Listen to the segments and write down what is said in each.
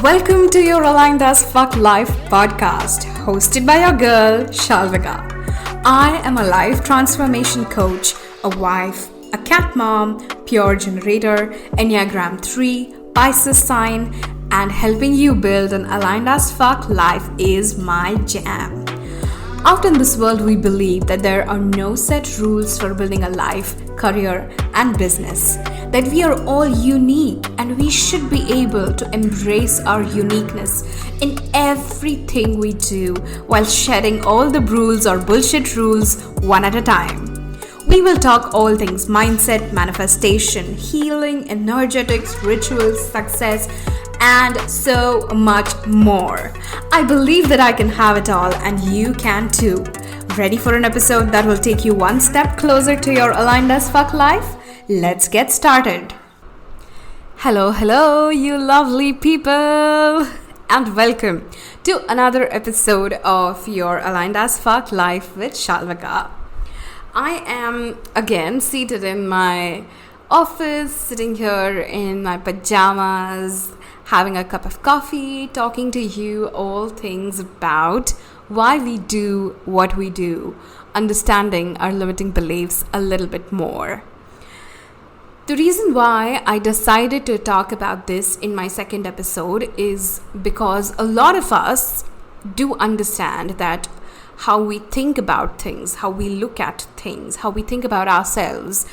Welcome to your Aligned as Fuck Life podcast, hosted by your girl, Shalvika. I am a life transformation coach, a wife, a cat mom, pure generator, Enneagram 3, Pisces sign, and helping you build an aligned as fuck life is my jam. Out in this world, we believe that there are no set rules for building a life, career, and business. That we are all unique and we should be able to embrace our uniqueness in everything we do while shedding all the rules or bullshit rules one at a time. We will talk all things mindset, manifestation, healing, energetics, rituals, success, and so much more. I believe that I can have it all and you can too. Ready for an episode that will take you one step closer to your aligned as fuck life? Let's get started. Hello, you lovely people, and welcome to another episode of your Aligned as Fuck Life with Shalvika. I am again seated in my office, sitting here in my pajamas, having a cup of coffee, talking to you all things about why we do what we do, understanding our limiting beliefs a little bit more. The reason why I decided to talk about this in my second episode is because a lot of us do understand that how we think about things, how we look at things, how we think about ourselves,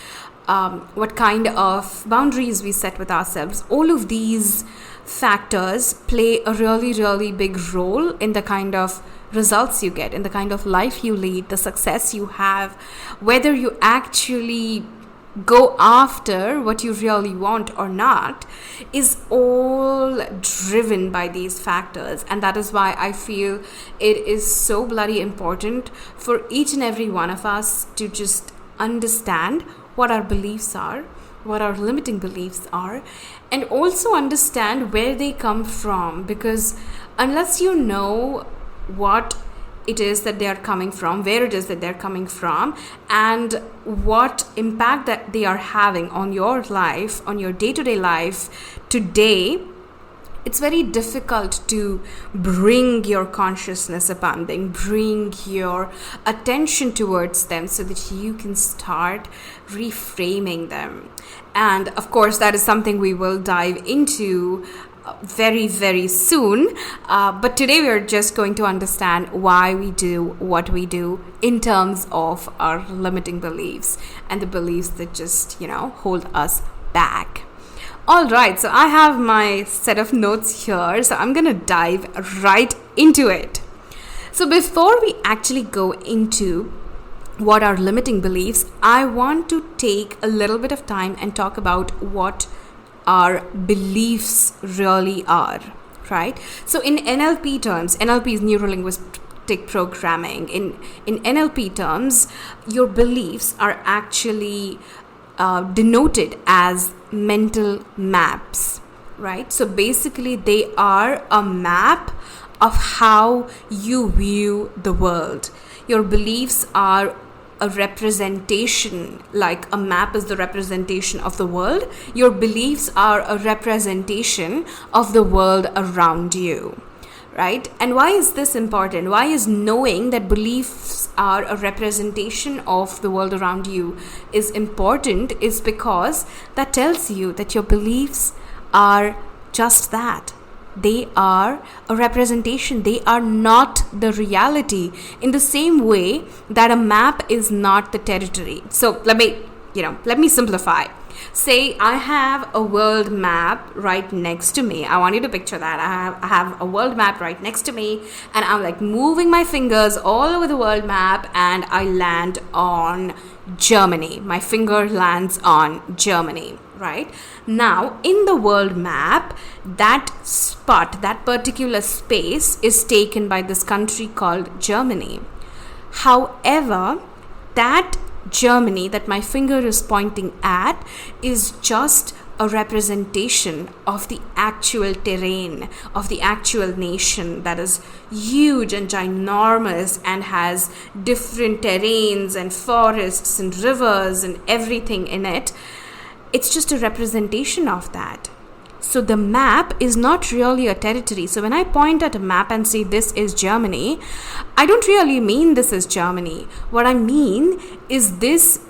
what kind of boundaries we set with ourselves, all of these factors play a really big role in the kind of results you get, in the kind of life you lead, the success you have, whether you actually go after what you really want or not is all driven by these factors. And that is why I feel it is so bloody important for each and every one of us to just understand what our beliefs are, what our limiting beliefs are, and also understand where they come from, because unless you know what it is that they are coming from, where it is that they're coming from, and what impact that they are having on your life, on your day-to-day life today, it's very difficult to bring your consciousness upon them, bring your attention towards them so that you can start reframing them. And of course, that is something we will dive into very soon, but today we are just going to understand why we do what we do in terms of our limiting beliefs and the beliefs that just hold us back. All right, so I have my set of notes here, so I'm gonna dive right into it. So before we actually go into what are limiting beliefs, I want to take a little bit of time and talk about what our beliefs really are, right? So in NLP terms, NLP is neuro-linguistic programming. In NLP terms, your beliefs are actually denoted as mental maps, right? So basically they are a map of how you view the world. Your beliefs are a representation, like a map is the representation of the world. Your beliefs are a representation of the world around you, right? And why is this important? Why is knowing that beliefs are a representation of the world around you is important? Is because that tells you that your beliefs are just that. They are a representation. They are not the reality, in the same way that a map is not the territory. So let me simplify. Say I have a world map right next to me. I want you to picture that. I have a world map right next to me, and I'm like moving my fingers all over the world map, and I land on Germany. My finger lands on Germany, right? Now, in the world map, that spot, that particular space is taken by this country called Germany. However, that Germany that my finger is pointing at is just a representation of the actual terrain, of the actual nation that is huge and ginormous and has different terrains and forests and rivers and everything in it. It's just a representation of that. So the map is not really a territory. So when I point at a map and say this is Germany, I don't really mean this is Germany. What I mean is this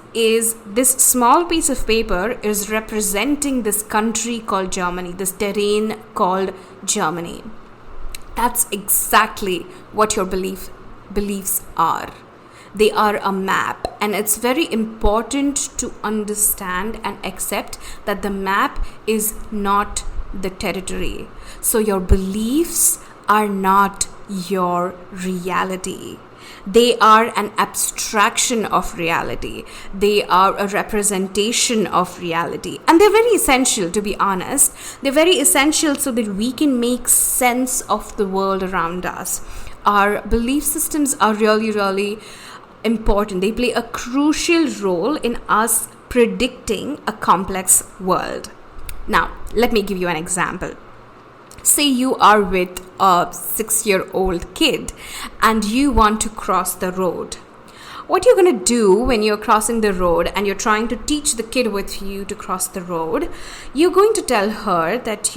small piece of paper is representing this country called Germany, this terrain called Germany. That's exactly what your beliefs are. They are a map, and it's very important to understand and accept that the map is not the territory. So your beliefs are not your reality. They are an abstraction of reality. They are a representation of reality. And they're very essential, to be honest. They're very essential so that we can make sense of the world around us. Our belief systems are really, really important. They play a crucial role in us predicting a complex world. Now, let me give you an example. Say you are with a 6-year-old kid and you want to cross the road. What you're going to do when you're crossing the road and you're trying to teach the kid with you to cross the road, you're going to tell her that,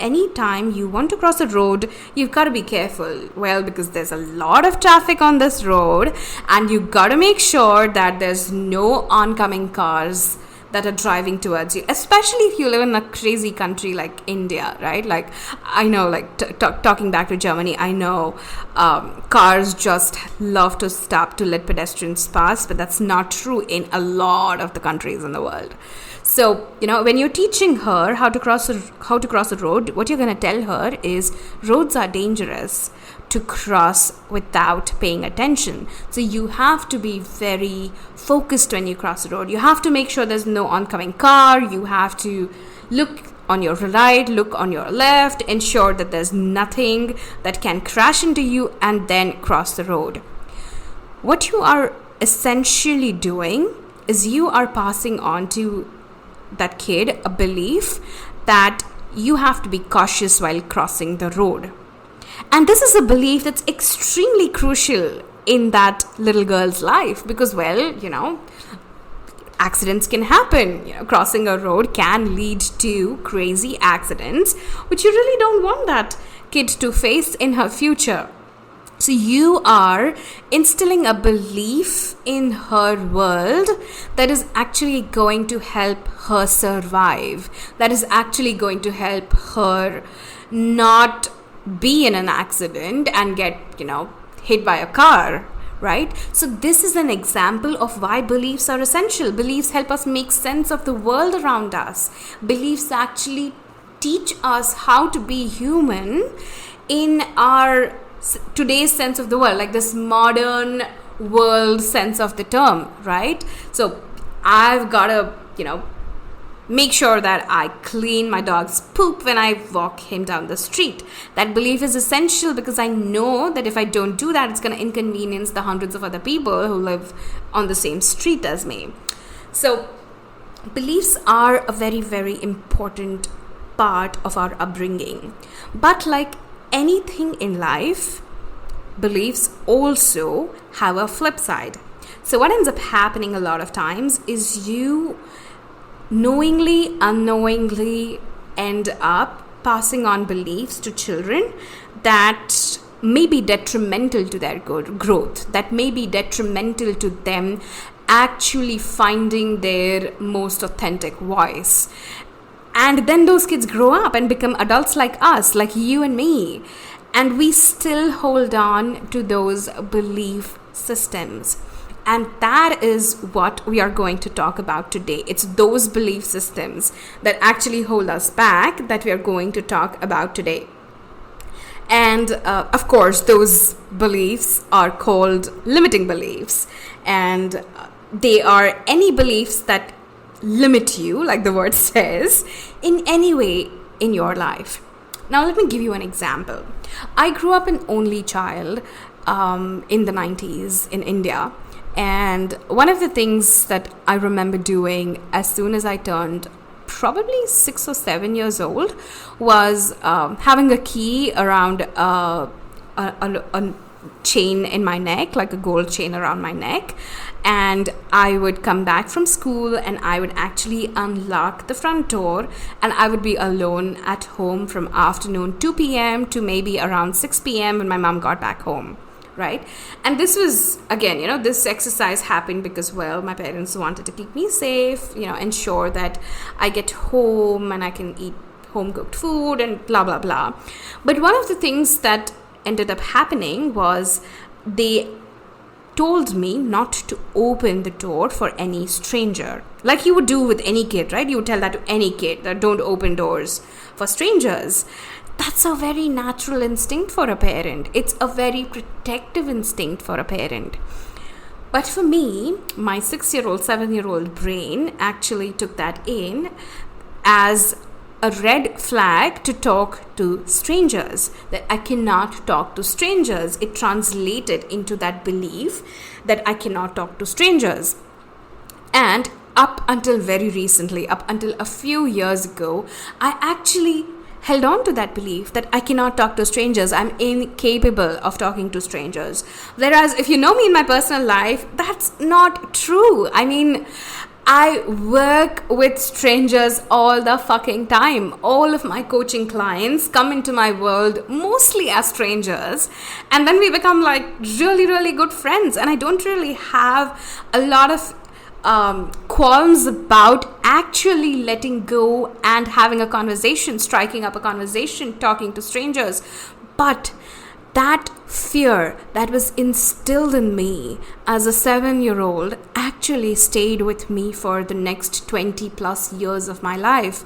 anytime you want to cross a road, you've got to be careful. Well, because there's a lot of traffic on this road and you've got to make sure that there's no oncoming cars that are driving towards you, especially if you live in a crazy country like India, right? Like, I know, like talking back to Germany, I know cars just love to stop to let pedestrians pass, but that's not true in a lot of the countries in the world. So, when you're teaching her how to cross a road, what you're going to tell her is roads are dangerous to cross without paying attention. So you have to be very focused when you cross the road. You have to make sure there's no oncoming car. You have to look on your right, look on your left, ensure that there's nothing that can crash into you, and then cross the road. What you are essentially doing is you are passing on to that kid a belief that you have to be cautious while crossing the road. And this is a belief that's extremely crucial in that little girl's life because, accidents can happen. Crossing a road can lead to crazy accidents, which you really don't want that kid to face in her future. So you are instilling a belief in her world that is actually going to help her survive, that is actually going to help her not be in an accident and get, hit by a car, right? So this is an example of why beliefs are essential. Beliefs help us make sense of the world around us. Beliefs actually teach us how to be human in our today's sense of the world, like this modern world sense of the term, right? So I've got to, make sure that I clean my dog's poop when I walk him down the street. That belief is essential because I know that if I don't do that, it's going to inconvenience the hundreds of other people who live on the same street as me. So beliefs are a very, very important part of our upbringing. But like anything in life, beliefs also have a flip side. So what ends up happening a lot of times is you knowingly, unknowingly end up passing on beliefs to children that may be detrimental to their growth, that may be detrimental to them actually finding their most authentic voice. And then those kids grow up and become adults like us, like you and me. And we still hold on to those belief systems. And that is what we are going to talk about today. It's those belief systems that actually hold us back that we are going to talk about today. And of course, those beliefs are called limiting beliefs. And they are any beliefs that limit you, like the word says, in any way in your life. Now, let me give you an example. I grew up an only child in the 90s in India. And one of the things that I remember doing as soon as I turned probably 6 or 7 years old was having a key around a chain in my neck, like a gold chain around my neck, and I would come back from school and I would actually unlock the front door, and I would be alone at home from afternoon 2 p.m. to maybe around 6 p.m. when my mom got back home, right? And this was, again, this exercise happened because, well, my parents wanted to keep me safe, ensure that I get home and I can eat home cooked food and blah blah blah. But one of the things that ended up happening was they told me not to open the door for any stranger, like you would do with any kid, right? You would tell that to any kid, that don't open doors for strangers. That's a very natural instinct for a parent. It's a very protective instinct for a parent. But for me, my 6-year-old, 7-year-old brain actually took that in as a red flag to talk to strangers, that I cannot talk to strangers. It translated into that belief that I cannot talk to strangers. And up until very recently, up until a few years ago, I actually held on to that belief that I cannot talk to strangers. I'm incapable of talking to strangers. Whereas if you know me in my personal life, that's not true. I mean, I work with strangers all the fucking time. All of my coaching clients come into my world mostly as strangers, and then we become like really, really good friends. And I don't really have a lot of qualms about actually letting go and having a conversation, striking up a conversation, talking to strangers. But that fear that was instilled in me as a 7-year-old actually stayed with me for the next 20 plus years of my life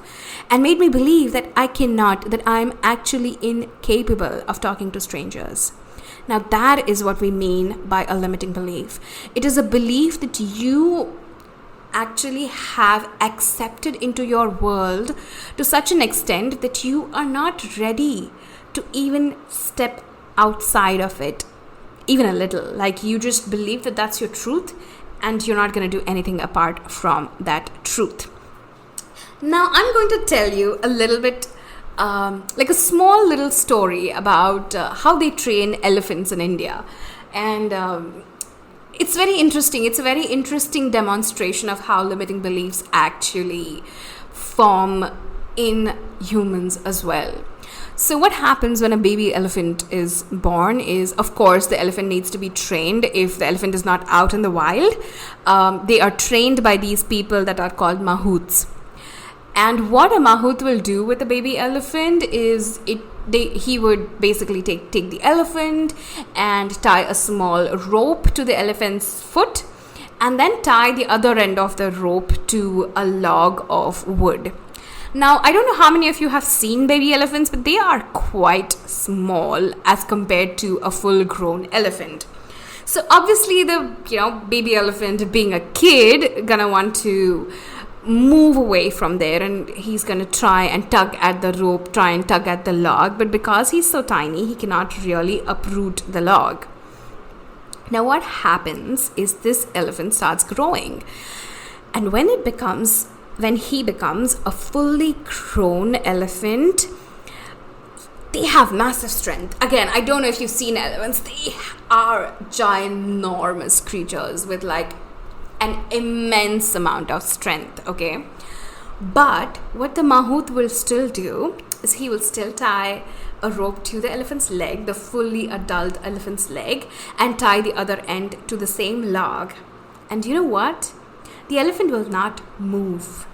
and made me believe that I'm actually incapable of talking to strangers. Now that is what we mean by a limiting belief. It is a belief that you actually have accepted into your world to such an extent that you are not ready to even step outside of it even a little. Like, you just believe that that's your truth and you're not going to do anything apart from that truth. Now I'm going to tell you a little bit like a small little story about how they train elephants in India. And it's very interesting. It's a very interesting demonstration of how limiting beliefs actually form in humans as well. So what happens when a baby elephant is born is, of course, the elephant needs to be trained. If the elephant is not out in the wild, they are trained by these people that are called mahouts. And what a mahout will do with a baby elephant is he would basically take the elephant and tie a small rope to the elephant's foot, and then tie the other end of the rope to a log of wood. Now, I don't know how many of you have seen baby elephants, but they are quite small as compared to a full-grown elephant. So obviously the baby elephant, being a kid, gonna want to move away from there, and he's gonna try and tug at the rope, try and tug at the log, but because he's so tiny, he cannot really uproot the log. Now what happens is this elephant starts growing, and when he becomes a fully grown elephant, they have massive strength. Again, I don't know if you've seen elephants. They are ginormous creatures with like an immense amount of strength, okay? But what the mahout will still do is he will still tie a rope to the elephant's leg, the fully adult elephant's leg, and tie the other end to the same log. And you know what? The elephant will not move.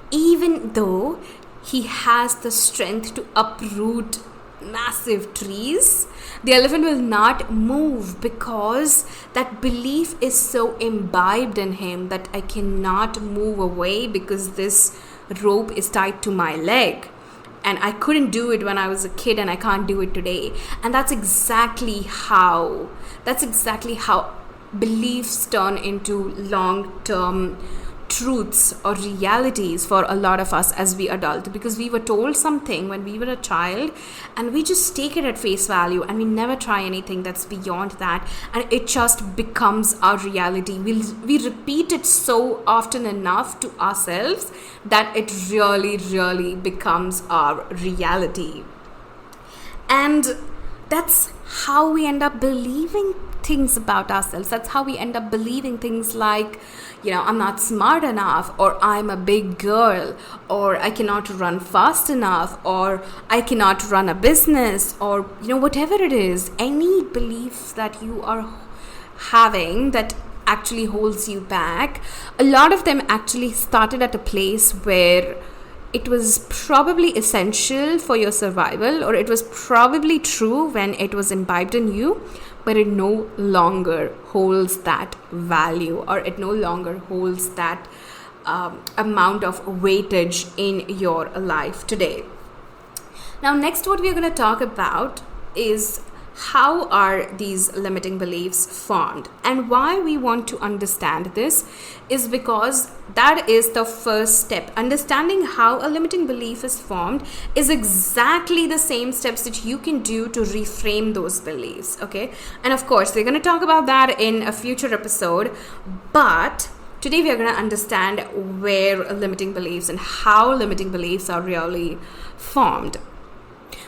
Even though he has the strength to uproot massive trees, the elephant will not move because that belief is so imbibed in him that I cannot move away because this rope is tied to my leg. And I couldn't do it when I was a kid, and I can't do it today. And that's exactly how beliefs turn into long-term truths or realities for a lot of us as we adult, because we were told something when we were a child and we just take it at face value and we never try anything that's beyond that, and it just becomes our reality. We repeat it so often enough to ourselves that it really, really becomes our reality. And that's how we end up believing things about ourselves. That's how we end up believing things like, I'm not smart enough, or I'm a big girl, or I cannot run fast enough, or I cannot run a business, or whatever it is. Any belief that you are having that actually holds you back, a lot of them actually started at a place where it was probably essential for your survival, or it was probably true when it was imbibed in you, but it no longer holds that value, or it no longer holds that amount of weightage in your life today. Now, next, what we're going to talk about is how are these limiting beliefs formed, and why we want to understand this is because that is the first step. Understanding how a limiting belief is formed is exactly the same steps that you can do to reframe those beliefs, okay? And of course, we're going to talk about that in a future episode, but today we are going to understand where limiting beliefs and how limiting beliefs are really formed.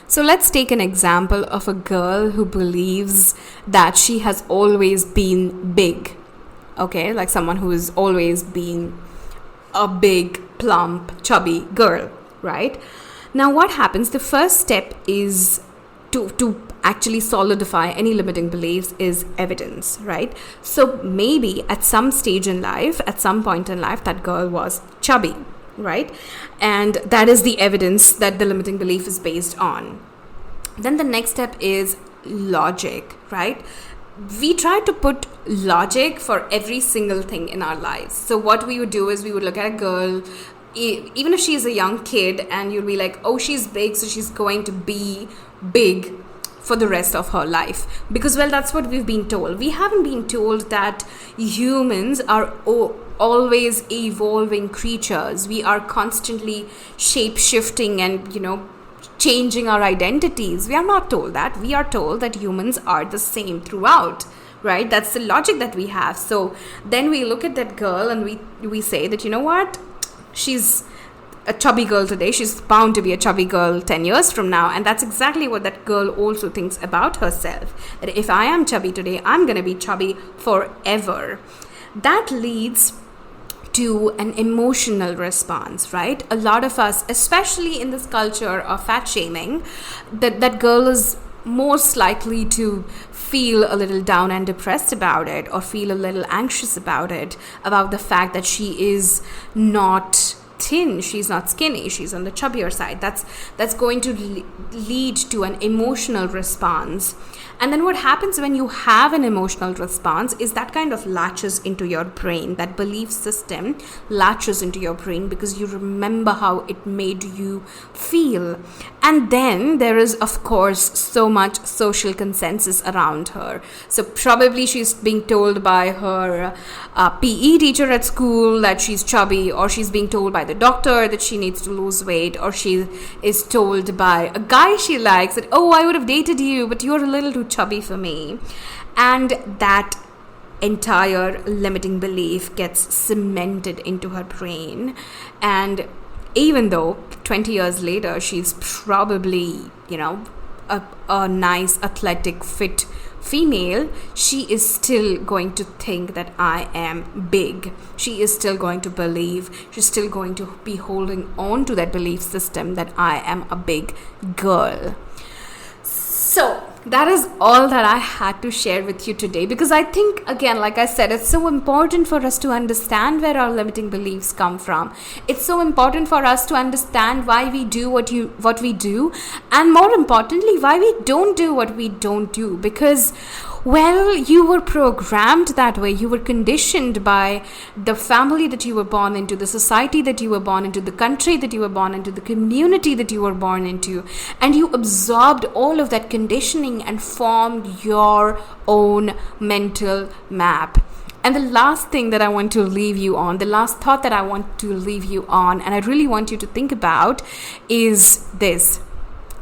So let's take an example of a girl who believes that she has always been big. Okay, like someone who has always been a big, plump, chubby girl, right? Now what happens, the first step is to actually solidify any limiting beliefs is evidence, right? So maybe at some stage in life, at some point in life, that girl was chubby, right? And that is the evidence that the limiting belief is based on. Then the next step is logic, right? We try to put logic for every single thing in our lives. So what we would do is we would look at a girl, even if she's a young kid, and you'll be like, oh, she's big, so she's going to be big for the rest of her life, because, well, that's what we've been told. We haven't been told that humans are always evolving creatures. We are constantly shape-shifting and, changing our identities. We are not told that. We are told that humans are the same throughout, right? That's the logic that we have. So then we look at that girl and we say that, what? She's a chubby girl today. She's bound to be a chubby girl 10 years from now. And that's exactly what that girl also thinks about herself. That if I am chubby today, I'm going to be chubby forever. That leads to an emotional response, right? A lot of us, especially in this culture of fat shaming, that girl is most likely to feel a little down and depressed about it, or feel a little anxious about it, about the fact that she is not thin, she's not skinny, she's on the chubbier side. That's going to lead to an emotional response. And then what happens when you have an emotional response is that kind of latches into your brain. That belief system latches into your brain because you remember how it made you feel. And then there is, of course, so much social consensus around her. So probably she's being told by her PE teacher at school that she's chubby, or she's being told by the doctor that she needs to lose weight, or she is told by a guy she likes that, oh, I would have dated you, but you're a little too chubby for me. And that entire limiting belief gets cemented into her brain. And even though 20 years later she's probably, a nice, athletic, fit female, she is still going to think that I am big. She is still going to believe, she's still going to be holding on to that belief system that I am a big girl. So that is all that I had to share with you today, because I think, again, like I said, it's so important for us to understand where our limiting beliefs come from. It's so important for us to understand why we do what we do, and more importantly, why we don't do what we don't do. Because, well, you were programmed that way. You were conditioned by the family that you were born into, the society that you were born into, the country that you were born into, the community that you were born into, and you absorbed all of that conditioning and formed your own mental map. And the last thing that I want to leave you on, the last thought that I want to leave you on, and I really want you to think about, is this: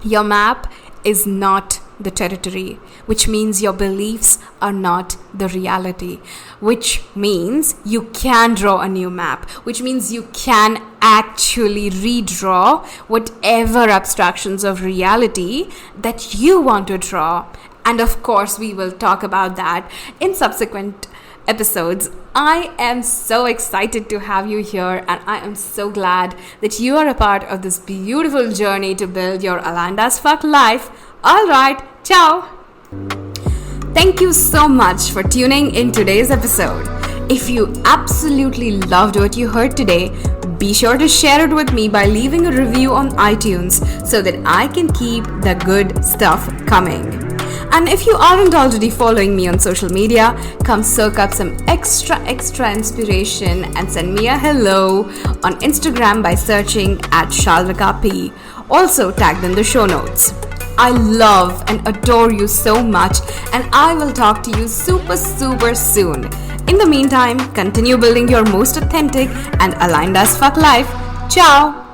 your map is not the territory, which means your beliefs are not the reality, which means you can draw a new map, which means you can actually redraw whatever abstractions of reality that you want to draw. And of course, we will talk about that in subsequent episodes. I am so excited to have you here, and I am so glad that you are a part of this beautiful journey to build your aligned as fuck life. Alright, ciao! Thank you so much for tuning in today's episode. If you absolutely loved what you heard today, be sure to share it with me by leaving a review on iTunes so that I can keep the good stuff coming. And if you aren't already following me on social media, come soak up some extra inspiration and send me a hello on Instagram by searching @ShalvikaP, also tagged in the show notes. I love and adore you so much, and I will talk to you super soon. In the meantime, continue building your most authentic and aligned as fuck life. Ciao!